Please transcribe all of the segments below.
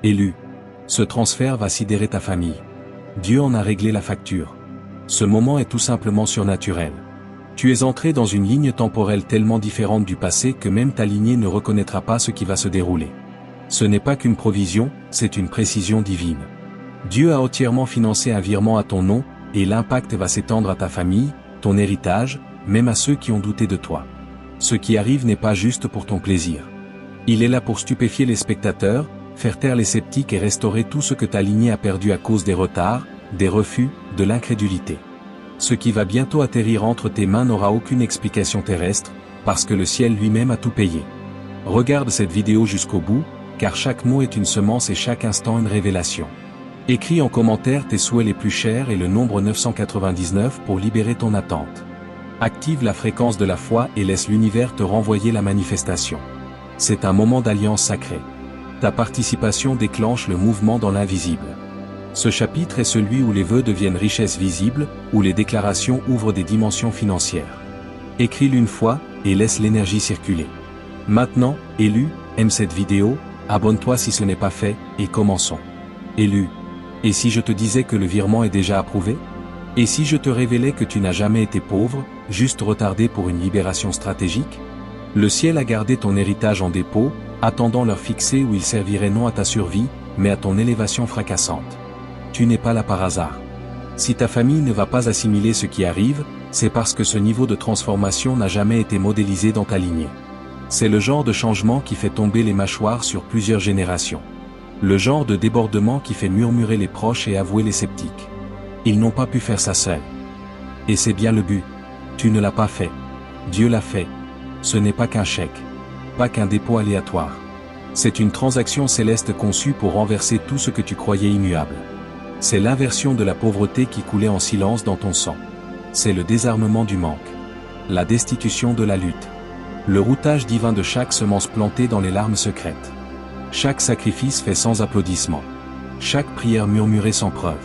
Élu. Ce transfert va sidérer ta famille. Dieu en a réglé la facture. Ce moment est tout simplement surnaturel. Tu es entré dans une ligne temporelle tellement différente du passé que même ta lignée ne reconnaîtra pas ce qui va se dérouler. Ce n'est pas qu'une provision, c'est une précision divine. Dieu a entièrement financé un virement à ton nom, et l'impact va s'étendre à ta famille, ton héritage, même à ceux qui ont douté de toi. Ce qui arrive n'est pas juste pour ton plaisir. Il est là pour stupéfier les spectateurs, faire taire les sceptiques et restaurer tout ce que ta lignée a perdu à cause des retards, des refus, de l'incrédulité. Ce qui va bientôt atterrir entre tes mains n'aura aucune explication terrestre, parce que le ciel lui-même a tout payé. Regarde cette vidéo jusqu'au bout, car chaque mot est une semence et chaque instant une révélation. Écris en commentaire tes souhaits les plus chers et le nombre 999 pour libérer ton attente. Active la fréquence de la foi et laisse l'univers te renvoyer la manifestation. C'est un moment d'alliance sacrée. Ta participation déclenche le mouvement dans l'invisible. Ce chapitre est celui où les vœux deviennent richesses visibles, où les déclarations ouvrent des dimensions financières. Écris-le une fois, et laisse l'énergie circuler. Maintenant, élu, aime cette vidéo, abonne-toi si ce n'est pas fait, et commençons. Élu. Et si je te disais que le virement est déjà approuvé? Et si je te révélais que tu n'as jamais été pauvre, juste retardé pour une libération stratégique? Le ciel a gardé ton héritage en dépôt, attendant l'heure fixée où il servirait non à ta survie, mais à ton élévation fracassante. Tu n'es pas là par hasard. Si ta famille ne va pas assimiler ce qui arrive, c'est parce que ce niveau de transformation n'a jamais été modélisé dans ta lignée. C'est le genre de changement qui fait tomber les mâchoires sur plusieurs générations. Le genre de débordement qui fait murmurer les proches et avouer les sceptiques. Ils n'ont pas pu faire ça seuls. Et c'est bien le but. Tu ne l'as pas fait. Dieu l'a fait. Ce n'est pas qu'un chèque. Pas qu'un dépôt aléatoire. C'est une transaction céleste conçue pour renverser tout ce que tu croyais immuable. C'est l'inversion de la pauvreté qui coulait en silence dans ton sang. C'est le désarmement du manque. La destitution de la lutte. Le routage divin de chaque semence plantée dans les larmes secrètes. Chaque sacrifice fait sans applaudissement. Chaque prière murmurée sans preuve.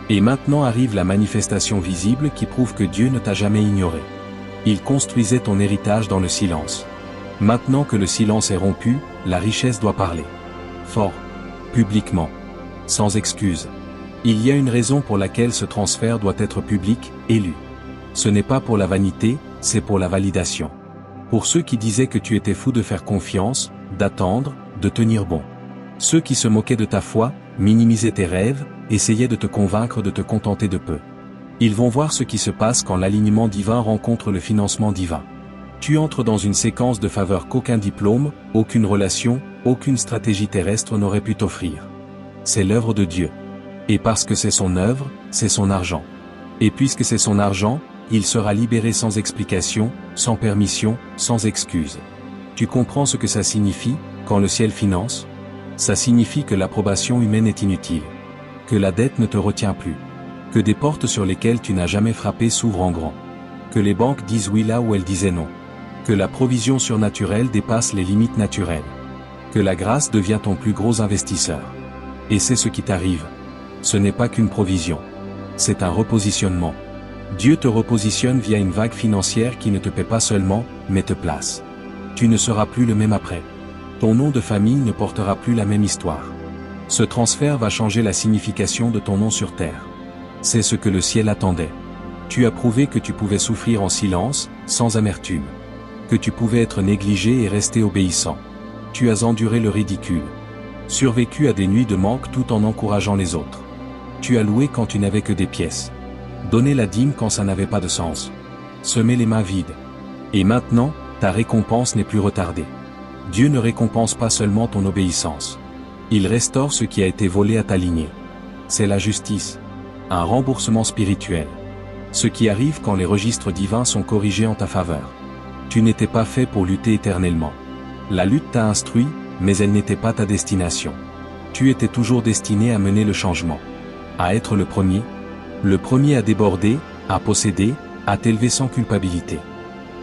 Et maintenant arrive la manifestation visible qui prouve que Dieu ne t'a jamais ignoré. Il construisait ton héritage dans le silence. Maintenant que le silence est rompu, la richesse doit parler. Fort. Publiquement. Sans excuse. Il y a une raison pour laquelle ce transfert doit être public, élu. Ce n'est pas pour la vanité, c'est pour la validation. Pour ceux qui disaient que tu étais fou de faire confiance, d'attendre, de tenir bon. Ceux qui se moquaient de ta foi, minimisaient tes rêves, essayaient de te convaincre de te contenter de peu. Ils vont voir ce qui se passe quand l'alignement divin rencontre le financement divin. Tu entres dans une séquence de faveurs qu'aucun diplôme, aucune relation, aucune stratégie terrestre n'aurait pu t'offrir. C'est l'œuvre de Dieu. Et parce que c'est son œuvre, c'est son argent. Et puisque c'est son argent, il sera libéré sans explication, sans permission, sans excuse. Tu comprends ce que ça signifie, quand le ciel finance? Ça signifie que l'approbation humaine est inutile. Que la dette ne te retient plus. Que des portes sur lesquelles tu n'as jamais frappé s'ouvrent en grand. Que les banques disent oui là où elles disaient non. Que la provision surnaturelle dépasse les limites naturelles. Que la grâce devient ton plus gros investisseur. Et c'est ce qui t'arrive. Ce n'est pas qu'une provision. C'est un repositionnement. Dieu te repositionne via une vague financière qui ne te paie pas seulement, mais te place. Tu ne seras plus le même après. Ton nom de famille ne portera plus la même histoire. Ce transfert va changer la signification de ton nom sur terre. C'est ce que le ciel attendait. Tu as prouvé que tu pouvais souffrir en silence, sans amertume. Que tu pouvais être négligé et rester obéissant. Tu as enduré le ridicule. Survécu à des nuits de manque tout en encourageant les autres. Tu as loué quand tu n'avais que des pièces. Donné la dîme quand ça n'avait pas de sens. Semé les mains vides. Et maintenant, ta récompense n'est plus retardée. Dieu ne récompense pas seulement ton obéissance. Il restaure ce qui a été volé à ta lignée. C'est la justice. Un remboursement spirituel. Ce qui arrive quand les registres divins sont corrigés en ta faveur. Tu n'étais pas fait pour lutter éternellement. La lutte t'a instruit, mais elle n'était pas ta destination. Tu étais toujours destiné à mener le changement. À être le premier à déborder, à posséder, à t'élever sans culpabilité.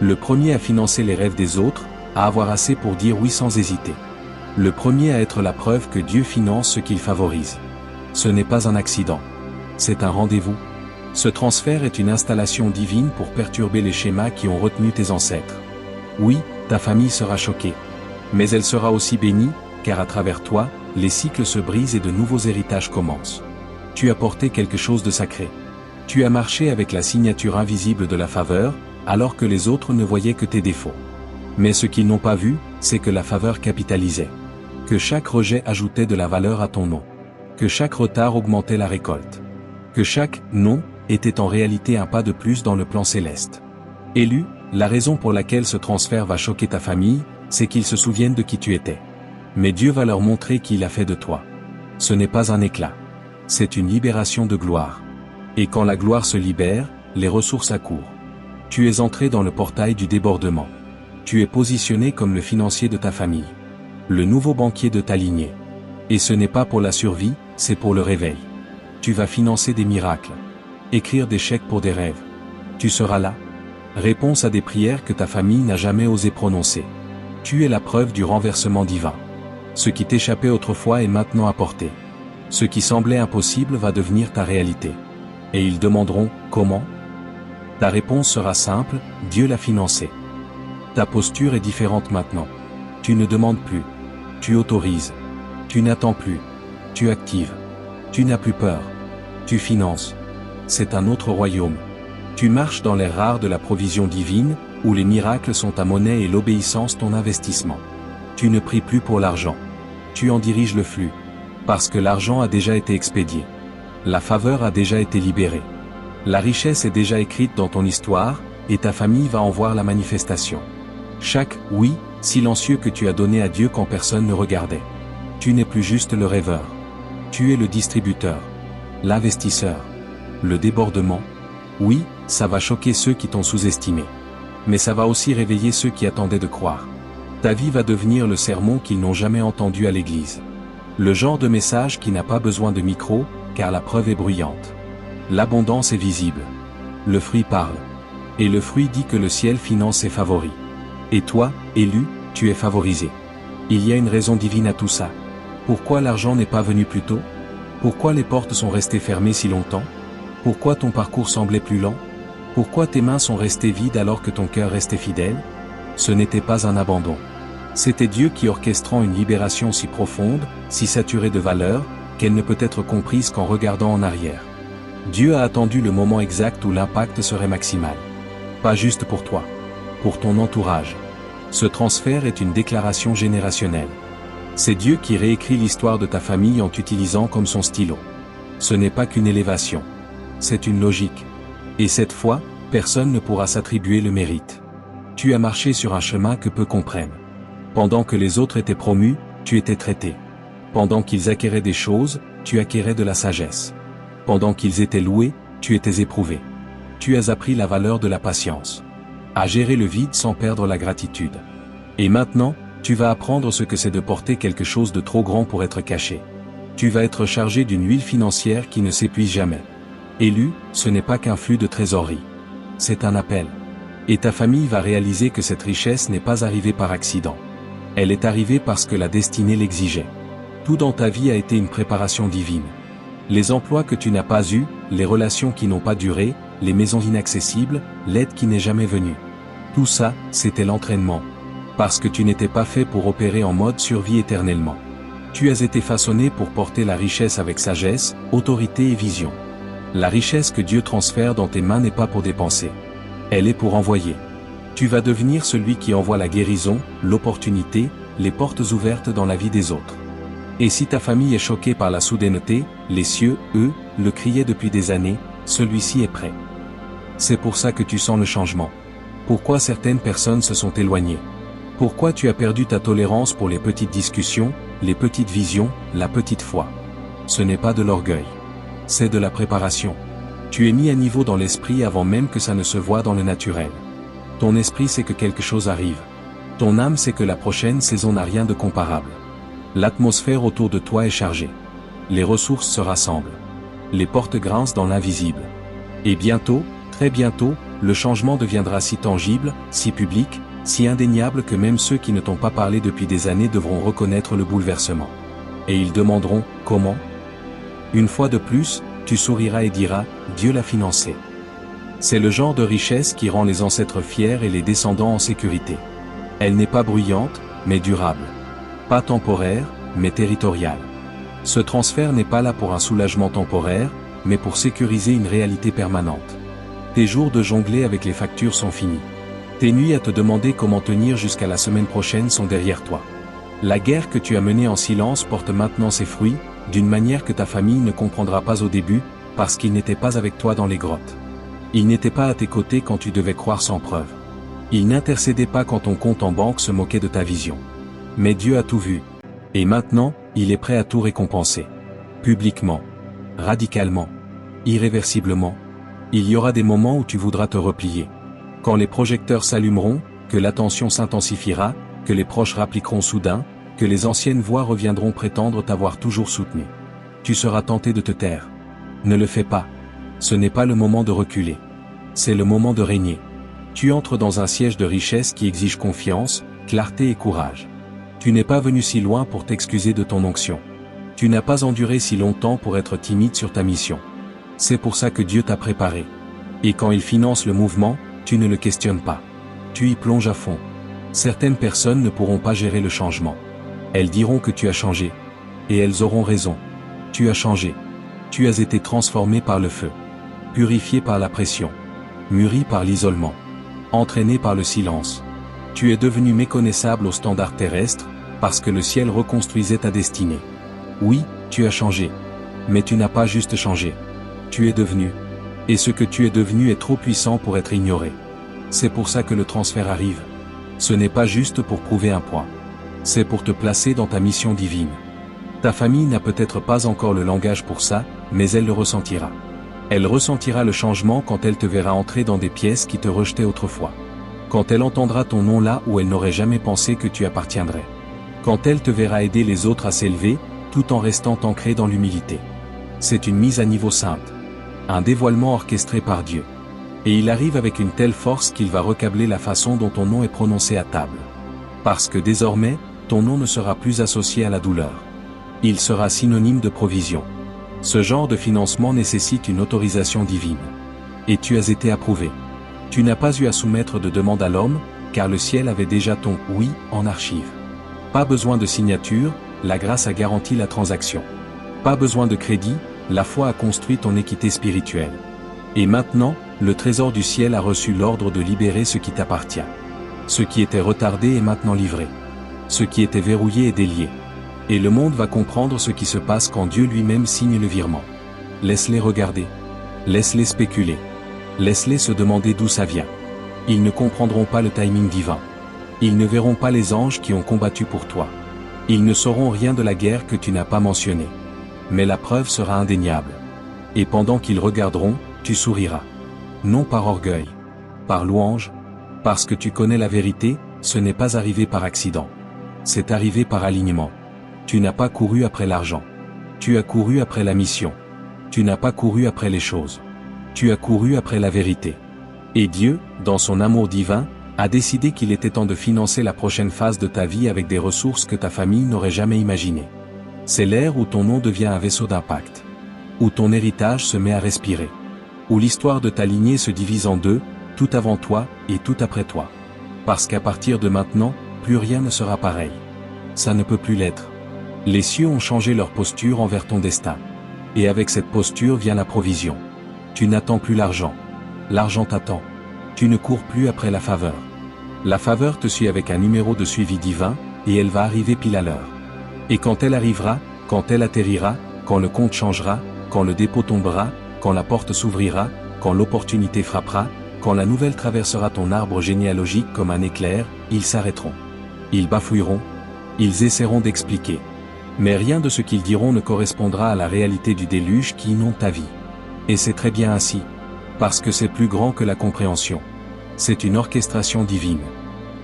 Le premier à financer les rêves des autres, à avoir assez pour dire oui sans hésiter. Le premier à être la preuve que Dieu finance ce qu'il favorise. Ce n'est pas un accident. C'est un rendez-vous. Ce transfert est une installation divine pour perturber les schémas qui ont retenu tes ancêtres. Oui, ta famille sera choquée. Mais elle sera aussi bénie, car à travers toi, les cycles se brisent et de nouveaux héritages commencent. Tu as porté quelque chose de sacré. Tu as marché avec la signature invisible de la faveur, alors que les autres ne voyaient que tes défauts. Mais ce qu'ils n'ont pas vu, c'est que la faveur capitalisait. Que chaque rejet ajoutait de la valeur à ton nom. Que chaque retard augmentait la récolte. Que chaque « non » était en réalité un pas de plus dans le plan céleste. Élu, la raison pour laquelle ce transfert va choquer ta famille, c'est qu'ils se souviennent de qui tu étais. Mais Dieu va leur montrer qui il a fait de toi. Ce n'est pas un éclat. C'est une libération de gloire. Et quand la gloire se libère, les ressources accourent. Tu es entré dans le portail du débordement. Tu es positionné comme le financier de ta famille. Le nouveau banquier de ta lignée. Et ce n'est pas pour la survie, c'est pour le réveil. Tu vas financer des miracles. Écrire des chèques pour des rêves. Tu seras là. Réponse à des prières que ta famille n'a jamais osé prononcer. Tu es la preuve du renversement divin. Ce qui t'échappait autrefois est maintenant à portée. Ce qui semblait impossible va devenir ta réalité. Et ils demanderont, comment ? Ta réponse sera simple, Dieu l'a financé. Ta posture est différente maintenant. Tu ne demandes plus. Tu autorises. Tu n'attends plus. Tu actives. Tu n'as plus peur. Tu finances. C'est un autre royaume. Tu marches dans l'air rare de la provision divine, où les miracles sont ta monnaie et l'obéissance ton investissement. Tu ne pries plus pour l'argent. Tu en diriges le flux. Parce que l'argent a déjà été expédié. La faveur a déjà été libérée. La richesse est déjà écrite dans ton histoire, et ta famille va en voir la manifestation. Chaque « oui » silencieux que tu as donné à Dieu quand personne ne regardait. Tu n'es plus juste le rêveur. Tu es le distributeur. L'investisseur. Le débordement. Oui, ça va choquer ceux qui t'ont sous-estimé. Mais ça va aussi réveiller ceux qui attendaient de croire. Ta vie va devenir le sermon qu'ils n'ont jamais entendu à l'église. Le genre de message qui n'a pas besoin de micro, car la preuve est bruyante. L'abondance est visible. Le fruit parle. Et le fruit dit que le ciel finance ses favoris. Et toi, élu, tu es favorisé. Il y a une raison divine à tout ça. Pourquoi l'argent n'est pas venu plus tôt ? Pourquoi les portes sont restées fermées si longtemps ? Pourquoi ton parcours semblait plus lent ? Pourquoi tes mains sont restées vides alors que ton cœur restait fidèle ? Ce n'était pas un abandon. C'était Dieu qui orchestrant une libération si profonde, si saturée de valeur, qu'elle ne peut être comprise qu'en regardant en arrière. Dieu a attendu le moment exact où l'impact serait maximal. Pas juste pour toi. Pour ton entourage. Ce transfert est une déclaration générationnelle. C'est Dieu qui réécrit l'histoire de ta famille en t'utilisant comme son stylo. Ce n'est pas qu'une élévation. C'est une logique. Et cette fois, personne ne pourra s'attribuer le mérite. Tu as marché sur un chemin que peu comprennent. Pendant que les autres étaient promus, tu étais traité. Pendant qu'ils acquéraient des choses, tu acquérais de la sagesse. Pendant qu'ils étaient loués, tu étais éprouvé. Tu as appris la valeur de la patience. À gérer le vide sans perdre la gratitude. Et maintenant, tu vas apprendre ce que c'est de porter quelque chose de trop grand pour être caché. Tu vas être chargé d'une huile financière qui ne s'épuise jamais. Élu, ce n'est pas qu'un flux de trésorerie. C'est un appel. Et ta famille va réaliser que cette richesse n'est pas arrivée par accident. Elle est arrivée parce que la destinée l'exigeait. Tout dans ta vie a été une préparation divine. Les emplois que tu n'as pas eus, les relations qui n'ont pas duré, les maisons inaccessibles, l'aide qui n'est jamais venue. Tout ça, c'était l'entraînement. Parce que tu n'étais pas fait pour opérer en mode survie éternellement. Tu as été façonné pour porter la richesse avec sagesse, autorité et vision. La richesse que Dieu transfère dans tes mains n'est pas pour dépenser. Elle est pour envoyer. Tu vas devenir celui qui envoie la guérison, l'opportunité, les portes ouvertes dans la vie des autres. Et si ta famille est choquée par la soudaineté, les cieux, eux, le criaient depuis des années, celui-ci est prêt. C'est pour ça que tu sens le changement. Pourquoi certaines personnes se sont éloignées ? Pourquoi tu as perdu ta tolérance pour les petites discussions, les petites visions, la petite foi ? Ce n'est pas de l'orgueil. C'est de la préparation. Tu es mis à niveau dans l'esprit avant même que ça ne se voie dans le naturel. Ton esprit sait que quelque chose arrive. Ton âme sait que la prochaine saison n'a rien de comparable. L'atmosphère autour de toi est chargée. Les ressources se rassemblent. Les portes grincent dans l'invisible. Et bientôt, très bientôt, le changement deviendra si tangible, si public, si indéniable que même ceux qui ne t'ont pas parlé depuis des années devront reconnaître le bouleversement. Et ils demanderont, comment ? Une fois de plus, tu souriras et diras, Dieu l'a financé. C'est le genre de richesse qui rend les ancêtres fiers et les descendants en sécurité. Elle n'est pas bruyante, mais durable. Pas temporaire, mais territoriale. Ce transfert n'est pas là pour un soulagement temporaire, mais pour sécuriser une réalité permanente. Tes jours de jongler avec les factures sont finis. Tes nuits à te demander comment tenir jusqu'à la semaine prochaine sont derrière toi. La guerre que tu as menée en silence porte maintenant ses fruits, d'une manière que ta famille ne comprendra pas au début, parce qu'ils n'étaient pas avec toi dans les grottes. Ils n'étaient pas à tes côtés quand tu devais croire sans preuve. Ils n'intercédaient pas quand ton compte en banque se moquait de ta vision. Mais Dieu a tout vu. Et maintenant, il est prêt à tout récompenser. Publiquement. Radicalement. Irréversiblement. Il y aura des moments où tu voudras te replier. Quand les projecteurs s'allumeront, que l'attention s'intensifiera, que les proches rappliqueront soudain, que les anciennes voix reviendront prétendre t'avoir toujours soutenu. Tu seras tenté de te taire. Ne le fais pas. Ce n'est pas le moment de reculer. C'est le moment de régner. Tu entres dans un siège de richesse qui exige confiance, clarté et courage. Tu n'es pas venu si loin pour t'excuser de ton onction. Tu n'as pas enduré si longtemps pour être timide sur ta mission. C'est pour ça que Dieu t'a préparé. Et quand il finance le mouvement, tu ne le questionnes pas. Tu y plonges à fond. Certaines personnes ne pourront pas gérer le changement. Elles diront que tu as changé. Et elles auront raison. Tu as changé. Tu as été transformé par le feu. Purifié par la pression. Mûri par l'isolement. Entraîné par le silence. Tu es devenu méconnaissable aux standards terrestres, parce que le ciel reconstruisait ta destinée. Oui, tu as changé. Mais tu n'as pas juste changé. Tu es devenu. Et ce que tu es devenu est trop puissant pour être ignoré. C'est pour ça que le transfert arrive. Ce n'est pas juste pour prouver un point. C'est pour te placer dans ta mission divine. Ta famille n'a peut-être pas encore le langage pour ça, mais elle le ressentira. Elle ressentira le changement quand elle te verra entrer dans des pièces qui te rejetaient autrefois. Quand elle entendra ton nom là où elle n'aurait jamais pensé que tu appartiendrais. Quand elle te verra aider les autres à s'élever, tout en restant ancré dans l'humilité. C'est une mise à niveau sainte. Un dévoilement orchestré par Dieu. Et il arrive avec une telle force qu'il va recabler la façon dont ton nom est prononcé à table. Parce que désormais, ton nom ne sera plus associé à la douleur. Il sera synonyme de provision. Ce genre de financement nécessite une autorisation divine. Et tu as été approuvé. Tu n'as pas eu à soumettre de demande à l'homme, car le ciel avait déjà ton « oui » en archive. Pas besoin de signature, la grâce a garanti la transaction. Pas besoin de crédit, la foi a construit ton équité spirituelle. Et maintenant, le trésor du ciel a reçu l'ordre de libérer ce qui t'appartient. Ce qui était retardé est maintenant livré. Ce qui était verrouillé est délié. Et le monde va comprendre ce qui se passe quand Dieu lui-même signe le virement. Laisse-les regarder. Laisse-les spéculer. Laisse-les se demander d'où ça vient. Ils ne comprendront pas le timing divin. Ils ne verront pas les anges qui ont combattu pour toi. Ils ne sauront rien de la guerre que tu n'as pas mentionnée. Mais la preuve sera indéniable. Et pendant qu'ils regarderont, tu souriras. Non par orgueil. Par louange. Parce que tu connais la vérité, ce n'est pas arrivé par accident. C'est arrivé par alignement. Tu n'as pas couru après l'argent. Tu as couru après la mission. Tu n'as pas couru après les choses. Tu as couru après la vérité. Et Dieu, dans son amour divin, a décidé qu'il était temps de financer la prochaine phase de ta vie avec des ressources que ta famille n'aurait jamais imaginées. C'est l'ère où ton nom devient un vaisseau d'impact. Où ton héritage se met à respirer. Où l'histoire de ta lignée se divise en deux, tout avant toi et tout après toi. Parce qu'à partir de maintenant, plus rien ne sera pareil. Ça ne peut plus l'être. Les cieux ont changé leur posture envers ton destin. Et avec cette posture vient la provision. Tu n'attends plus l'argent. L'argent t'attend. Tu ne cours plus après la faveur. La faveur te suit avec un numéro de suivi divin, et elle va arriver pile à l'heure. Et quand elle arrivera, quand elle atterrira, quand le compte changera, quand le dépôt tombera, quand la porte s'ouvrira, quand l'opportunité frappera, quand la nouvelle traversera ton arbre généalogique comme un éclair, ils s'arrêteront. Ils bafouilleront. Ils essaieront d'expliquer. Mais rien de ce qu'ils diront ne correspondra à la réalité du déluge qui inonde ta vie. Et c'est très bien ainsi. Parce que c'est plus grand que la compréhension. C'est une orchestration divine.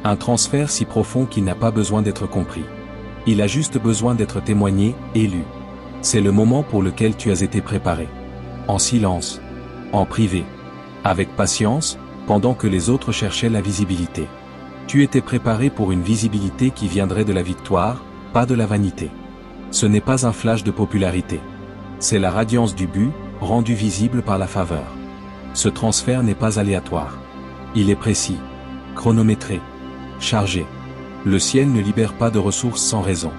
Un transfert si profond qu'il n'a pas besoin d'être compris. Il a juste besoin d'être témoigné, élu. C'est le moment pour lequel tu as été préparé. En silence. En privé. Avec patience, pendant que les autres cherchaient la visibilité. Tu étais préparé pour une visibilité qui viendrait de la victoire, pas de la vanité. Ce n'est pas un flash de popularité. C'est la radiance du but, rendue visible par la faveur. Ce transfert n'est pas aléatoire. Il est précis, chronométré, chargé. Le ciel ne libère pas de ressources sans raison.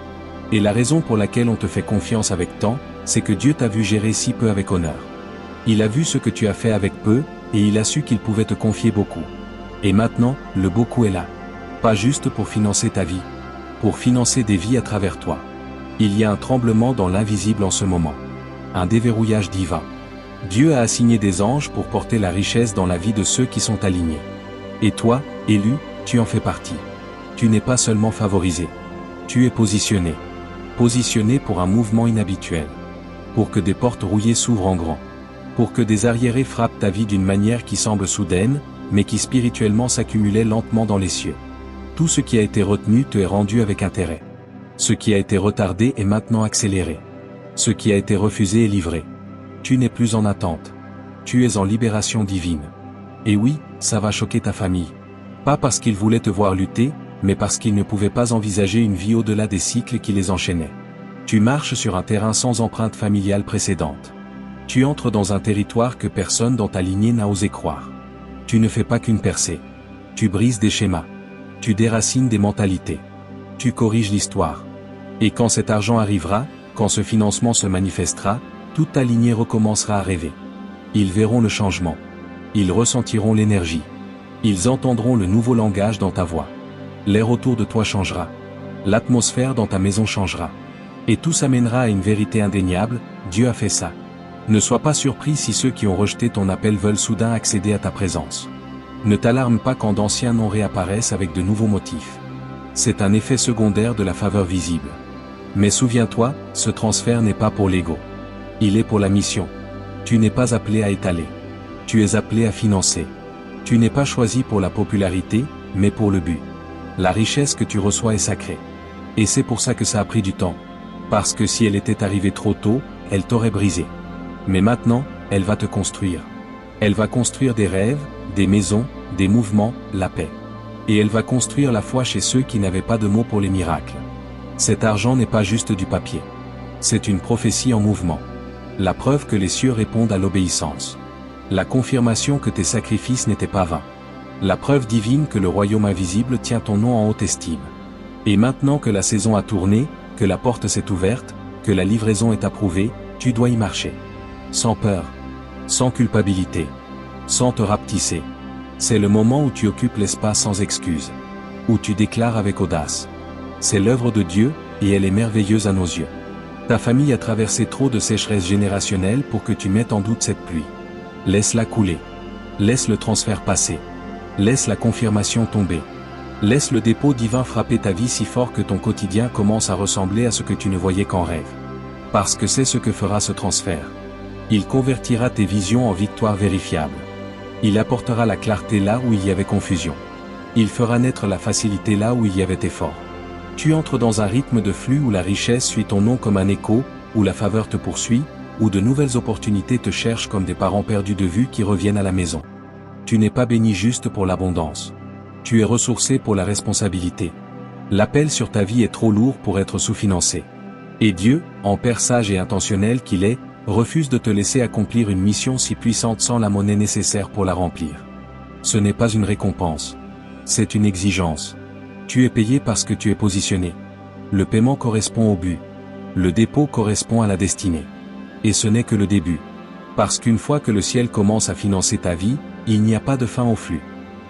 Et la raison pour laquelle on te fait confiance avec tant, c'est que Dieu t'a vu gérer si peu avec honneur. Il a vu ce que tu as fait avec peu, et il a su qu'il pouvait te confier beaucoup. Et maintenant, le beaucoup est là. Pas juste pour financer ta vie. Pour financer des vies à travers toi. Il y a un tremblement dans l'invisible en ce moment. Un déverrouillage divin. Dieu a assigné des anges pour porter la richesse dans la vie de ceux qui sont alignés. Et toi, élu, tu en fais partie. Tu n'es pas seulement favorisé. Tu es positionné. Positionné pour un mouvement inhabituel. Pour que des portes rouillées s'ouvrent en grand. Pour que des arriérés frappent ta vie d'une manière qui semble soudaine, mais qui spirituellement s'accumulait lentement dans les cieux. Tout ce qui a été retenu te est rendu avec intérêt. Ce qui a été retardé est maintenant accéléré. Ce qui a été refusé est livré. Tu n'es plus en attente. Tu es en libération divine. Et oui, ça va choquer ta famille. Pas parce qu'ils voulaient te voir lutter, mais parce qu'ils ne pouvaient pas envisager une vie au-delà des cycles qui les enchaînaient. Tu marches sur un terrain sans empreinte familiale précédente. Tu entres dans un territoire que personne dans ta lignée n'a osé croire. Tu ne fais pas qu'une percée. Tu brises des schémas. Tu déracines des mentalités. Tu corriges l'histoire. Et quand cet argent arrivera, quand ce financement se manifestera, toute ta lignée recommencera à rêver. Ils verront le changement. Ils ressentiront l'énergie. Ils entendront le nouveau langage dans ta voix. L'air autour de toi changera. L'atmosphère dans ta maison changera. Et tout s'amènera à une vérité indéniable, Dieu a fait ça. Ne sois pas surpris si ceux qui ont rejeté ton appel veulent soudain accéder à ta présence. Ne t'alarme pas quand d'anciens noms réapparaissent avec de nouveaux motifs. C'est un effet secondaire de la faveur visible. Mais souviens-toi, ce transfert n'est pas pour l'ego. Il est pour la mission. Tu n'es pas appelé à étaler. Tu es appelé à financer. Tu n'es pas choisi pour la popularité, mais pour le but. La richesse que tu reçois est sacrée. Et c'est pour ça que ça a pris du temps. Parce que si elle était arrivée trop tôt, elle t'aurait brisé. Mais maintenant, elle va te construire. Elle va construire des rêves, des maisons, des mouvements, la paix. Et elle va construire la foi chez ceux qui n'avaient pas de mots pour les miracles. Cet argent n'est pas juste du papier. C'est une prophétie en mouvement. La preuve que les cieux répondent à l'obéissance. La confirmation que tes sacrifices n'étaient pas vains. La preuve divine que le royaume invisible tient ton nom en haute estime. Et maintenant que la saison a tourné, que la porte s'est ouverte, que la livraison est approuvée, tu dois y marcher. Sans peur. Sans culpabilité. Sans te rapetisser. C'est le moment où tu occupes l'espace sans excuse. Où tu déclares avec audace. C'est l'œuvre de Dieu, et elle est merveilleuse à nos yeux. Ta famille a traversé trop de sécheresse générationnelle pour que tu mettes en doute cette pluie. Laisse-la couler. Laisse le transfert passer. Laisse la confirmation tomber. Laisse le dépôt divin frapper ta vie si fort que ton quotidien commence à ressembler à ce que tu ne voyais qu'en rêve. Parce que c'est ce que fera ce transfert. Il convertira tes visions en victoires vérifiables. Il apportera la clarté là où il y avait confusion. Il fera naître la facilité là où il y avait effort. Tu entres dans un rythme de flux où la richesse suit ton nom comme un écho, où la faveur te poursuit, où de nouvelles opportunités te cherchent comme des parents perdus de vue qui reviennent à la maison. Tu n'es pas béni juste pour l'abondance. Tu es ressourcé pour la responsabilité. L'appel sur ta vie est trop lourd pour être sous-financé. Et Dieu, en père sage et intentionnel qu'il est, refuse de te laisser accomplir une mission si puissante sans la monnaie nécessaire pour la remplir. Ce n'est pas une récompense. C'est une exigence. Tu es payé parce que tu es positionné. Le paiement correspond au but. Le dépôt correspond à la destinée. Et ce n'est que le début. Parce qu'une fois que le ciel commence à financer ta vie, il n'y a pas de fin au flux.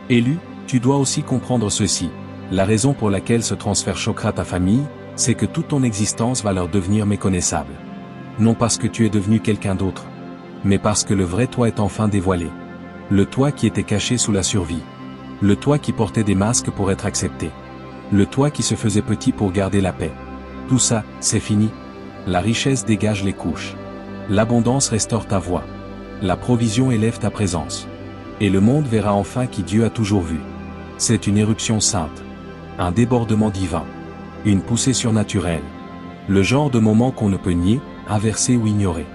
Élu, tu dois aussi comprendre ceci. La raison pour laquelle ce transfert choquera ta famille, c'est que toute ton existence va leur devenir méconnaissable. Non parce que tu es devenu quelqu'un d'autre, mais parce que le vrai toi est enfin dévoilé. Le toi qui était caché sous la survie. Le toi qui portait des masques pour être accepté. Le toi qui se faisait petit pour garder la paix. Tout ça, c'est fini. La richesse dégage les couches. L'abondance restaure ta voix. La provision élève ta présence. Et le monde verra enfin qui Dieu a toujours vu. C'est une éruption sainte. Un débordement divin. Une poussée surnaturelle. Le genre de moment qu'on ne peut nier, inverser ou ignorer.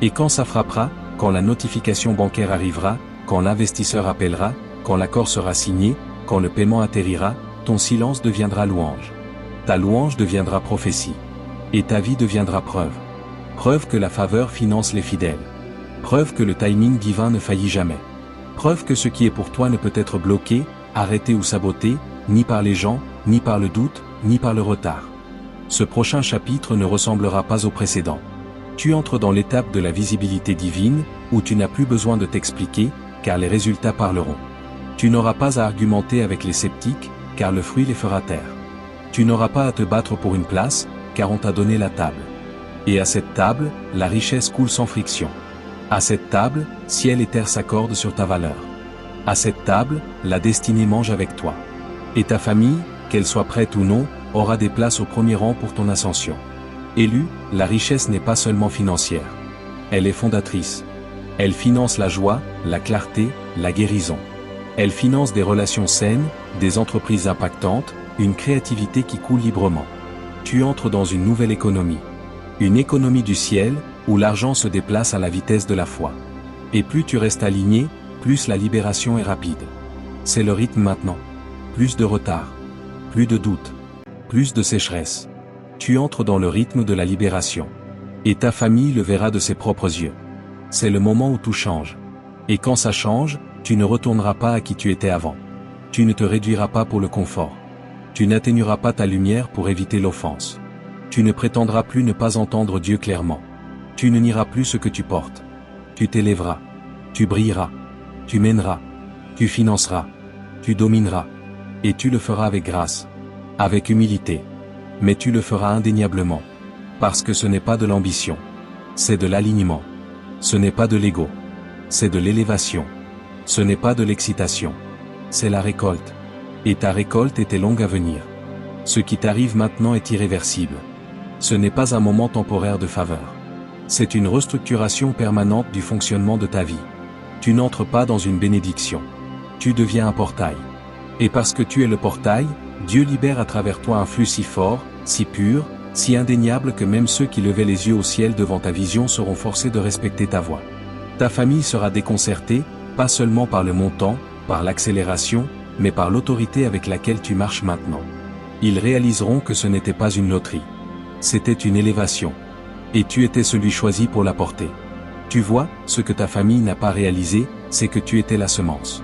Et quand ça frappera, quand la notification bancaire arrivera, quand l'investisseur appellera, quand l'accord sera signé, quand le paiement atterrira, ton silence deviendra louange. Ta louange deviendra prophétie. Et ta vie deviendra preuve. Preuve que la faveur finance les fidèles. Preuve que le timing divin ne faillit jamais. Preuve que ce qui est pour toi ne peut être bloqué, arrêté ou saboté, ni par les gens, ni par le doute, ni par le retard. Ce prochain chapitre ne ressemblera pas au précédent. Tu entres dans l'étape de la visibilité divine, où tu n'as plus besoin de t'expliquer, car les résultats parleront. Tu n'auras pas à argumenter avec les sceptiques, car le fruit les fera taire. Tu n'auras pas à te battre pour une place, car on t'a donné la table. Et à cette table, la richesse coule sans friction. À cette table, ciel et terre s'accordent sur ta valeur. À cette table, la destinée mange avec toi. Et ta famille, qu'elle soit prête ou non, aura des places au premier rang pour ton ascension. Élu, la richesse n'est pas seulement financière. Elle est fondatrice. Elle finance la joie, la clarté, la guérison. Elle finance des relations saines, des entreprises impactantes, une créativité qui coule librement. Tu entres dans une nouvelle économie. Une économie du ciel, où l'argent se déplace à la vitesse de la foi. Et plus tu restes aligné, plus la libération est rapide. C'est le rythme maintenant. Plus de retard. Plus de doute. Plus de sécheresse. Tu entres dans le rythme de la libération. Et ta famille le verra de ses propres yeux. C'est le moment où tout change. Et quand ça change, tu ne retourneras pas à qui tu étais avant. Tu ne te réduiras pas pour le confort. Tu n'atténueras pas ta lumière pour éviter l'offense. Tu ne prétendras plus ne pas entendre Dieu clairement. Tu ne nieras plus ce que tu portes. Tu t'élèveras. Tu brilleras. Tu mèneras. Tu financeras. Tu domineras. Et tu le feras avec grâce. Avec humilité. Mais tu le feras indéniablement. Parce que ce n'est pas de l'ambition. C'est de l'alignement. Ce n'est pas de l'ego. C'est de l'élévation. Ce n'est pas de l'excitation. C'est la récolte. Et ta récolte était longue à venir. Ce qui t'arrive maintenant est irréversible. Ce n'est pas un moment temporaire de faveur. C'est une restructuration permanente du fonctionnement de ta vie. Tu n'entres pas dans une bénédiction. Tu deviens un portail. Et parce que tu es le portail, Dieu libère à travers toi un flux si fort, si pur, si indéniable que même ceux qui levaient les yeux au ciel devant ta vision seront forcés de respecter ta voix. Ta famille sera déconcertée, pas seulement par le montant, par l'accélération, mais par l'autorité avec laquelle tu marches maintenant. Ils réaliseront que ce n'était pas une loterie. C'était une élévation. Et tu étais celui choisi pour la porter. Tu vois, ce que ta famille n'a pas réalisé, c'est que tu étais la semence.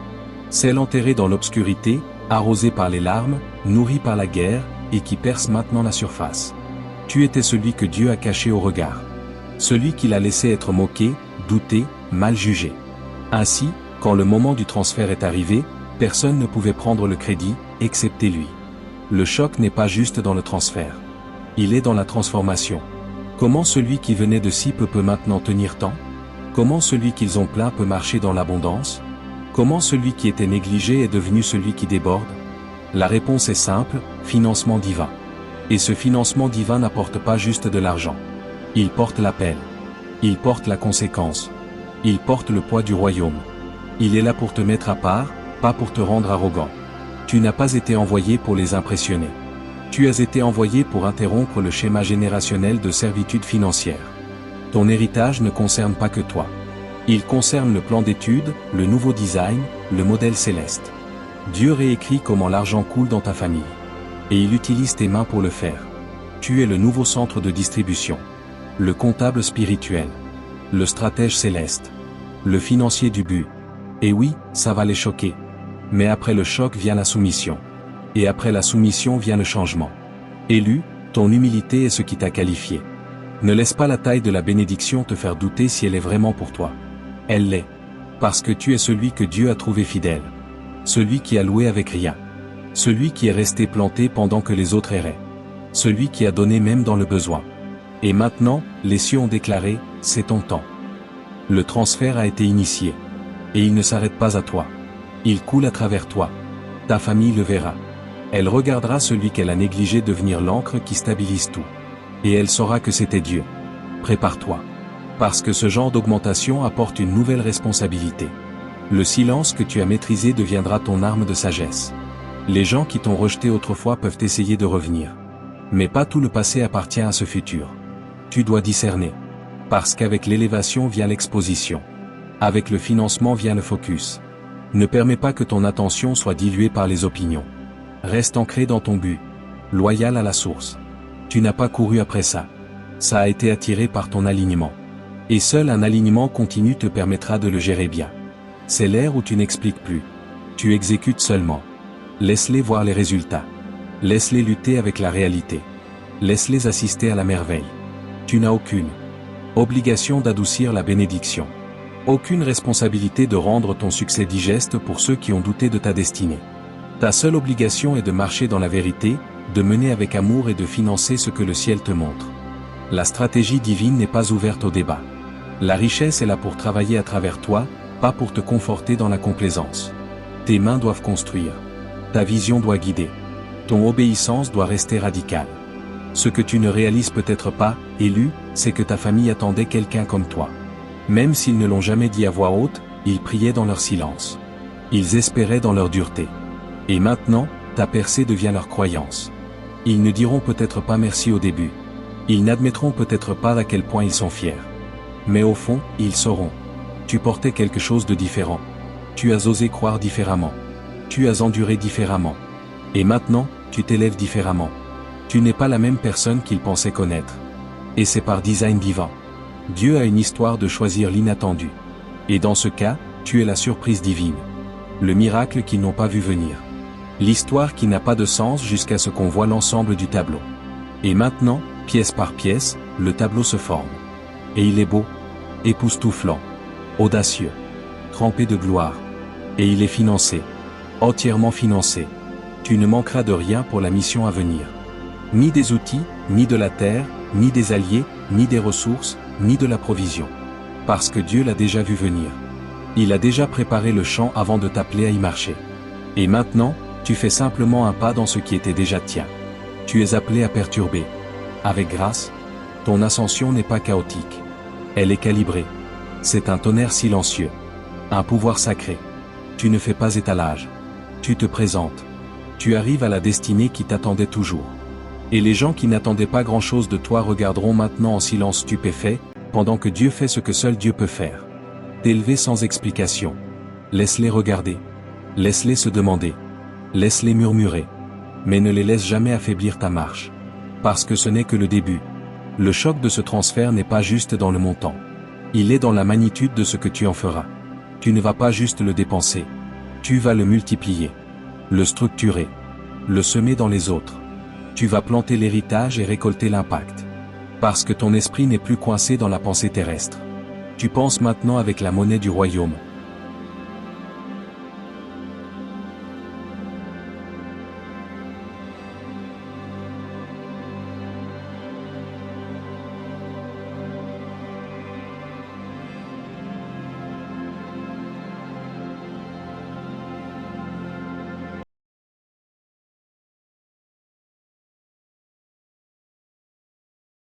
Celle enterrée dans l'obscurité, arrosée par les larmes, nourrie par la guerre, et qui perce maintenant la surface. Tu étais celui que Dieu a caché au regard. Celui qu'il a laissé être moqué, douté, mal jugé. Ainsi, quand le moment du transfert est arrivé, personne ne pouvait prendre le crédit, excepté lui. Le choc n'est pas juste dans le transfert. Il est dans la transformation. Comment celui qui venait de si peu peut maintenant tenir tant? Comment celui qu'ils ont plein peut marcher dans l'abondance? Comment celui qui était négligé est devenu celui qui déborde? La réponse est simple, financement divin. Et ce financement divin n'apporte pas juste de l'argent. Il porte l'appel. Il porte la conséquence. Il porte le poids du royaume. Il est là pour te mettre à part, pas pour te rendre arrogant. Tu n'as pas été envoyé pour les impressionner. Tu as été envoyé pour interrompre le schéma générationnel de servitude financière. Ton héritage ne concerne pas que toi. Il concerne le plan d'études, le nouveau design, le modèle céleste. Dieu réécrit comment l'argent coule dans ta famille. Et il utilise tes mains pour le faire. Tu es le nouveau centre de distribution. Le comptable spirituel. Le stratège céleste. Le financier du but. Et oui, ça va les choquer. Mais après le choc vient la soumission. Et après la soumission vient le changement. Élu, ton humilité est ce qui t'a qualifié. Ne laisse pas la taille de la bénédiction te faire douter si elle est vraiment pour toi. Elle l'est. Parce que tu es celui que Dieu a trouvé fidèle. Celui qui a loué avec rien. Celui qui est resté planté pendant que les autres erraient. Celui qui a donné même dans le besoin. Et maintenant, les cieux ont déclaré, c'est ton temps. Le transfert a été initié. Et il ne s'arrête pas à toi. Il coule à travers toi. Ta famille le verra. Elle regardera celui qu'elle a négligé devenir l'encre qui stabilise tout. Et elle saura que c'était Dieu. Prépare-toi. Parce que ce genre d'augmentation apporte une nouvelle responsabilité. Le silence que tu as maîtrisé deviendra ton arme de sagesse. Les gens qui t'ont rejeté autrefois peuvent essayer de revenir. Mais pas tout le passé appartient à ce futur. Tu dois discerner. Parce qu'avec l'élévation vient l'exposition. Avec le financement vient le focus. Ne permets pas que ton attention soit diluée par les opinions. Reste ancré dans ton but. Loyal à la source. Tu n'as pas couru après ça. Ça a été attiré par ton alignement. Et seul un alignement continu te permettra de le gérer bien. C'est l'ère où tu n'expliques plus. Tu exécutes seulement. Laisse-les voir les résultats. Laisse-les lutter avec la réalité. Laisse-les assister à la merveille. Tu n'as aucune obligation d'adoucir la bénédiction. Aucune responsabilité de rendre ton succès digeste pour ceux qui ont douté de ta destinée. Ta seule obligation est de marcher dans la vérité, de mener avec amour et de financer ce que le ciel te montre. La stratégie divine n'est pas ouverte au débat. La richesse est là pour travailler à travers toi, pas pour te conforter dans la complaisance. Tes mains doivent construire. Ta vision doit guider. Ton obéissance doit rester radicale. Ce que tu ne réalises peut-être pas, élu, c'est que ta famille attendait quelqu'un comme toi. Même s'ils ne l'ont jamais dit à voix haute, ils priaient dans leur silence. Ils espéraient dans leur dureté. Et maintenant, ta percée devient leur croyance. Ils ne diront peut-être pas merci au début. Ils n'admettront peut-être pas à quel point ils sont fiers. Mais au fond, ils sauront. Tu portais quelque chose de différent. Tu as osé croire différemment. Tu as enduré différemment. Et maintenant, tu t'élèves différemment. Tu n'es pas la même personne qu'ils pensaient connaître. Et c'est par design divin. Dieu a une histoire de choisir l'inattendu. Et dans ce cas, tu es la surprise divine. Le miracle qu'ils n'ont pas vu venir. L'histoire qui n'a pas de sens jusqu'à ce qu'on voit l'ensemble du tableau. Et maintenant, pièce par pièce, le tableau se forme. Et il est beau, époustouflant, audacieux, trempé de gloire. Et il est financé, entièrement financé. Tu ne manqueras de rien pour la mission à venir. Ni des outils, ni de la terre, ni des alliés, ni des ressources, ni de la provision. Parce que Dieu l'a déjà vu venir. Il a déjà préparé le champ avant de t'appeler à y marcher. Et maintenant, tu fais simplement un pas dans ce qui était déjà tien. Tu es appelé à perturber. Avec grâce, ton ascension n'est pas chaotique. Elle est calibrée. C'est un tonnerre silencieux. Un pouvoir sacré. Tu ne fais pas étalage. Tu te présentes. Tu arrives à la destinée qui t'attendait toujours. Et les gens qui n'attendaient pas grand-chose de toi regarderont maintenant en silence stupéfait, pendant que Dieu fait ce que seul Dieu peut faire. T'élever sans explication. Laisse-les regarder. Laisse-les se demander. Laisse-les murmurer. Mais ne les laisse jamais affaiblir ta marche. Parce que ce n'est que le début. Le choc de ce transfert n'est pas juste dans le montant. Il est dans la magnitude de ce que tu en feras. Tu ne vas pas juste le dépenser. Tu vas le multiplier. Le structurer. Le semer dans les autres. Tu vas planter l'héritage et récolter l'impact. Parce que ton esprit n'est plus coincé dans la pensée terrestre. Tu penses maintenant avec la monnaie du royaume,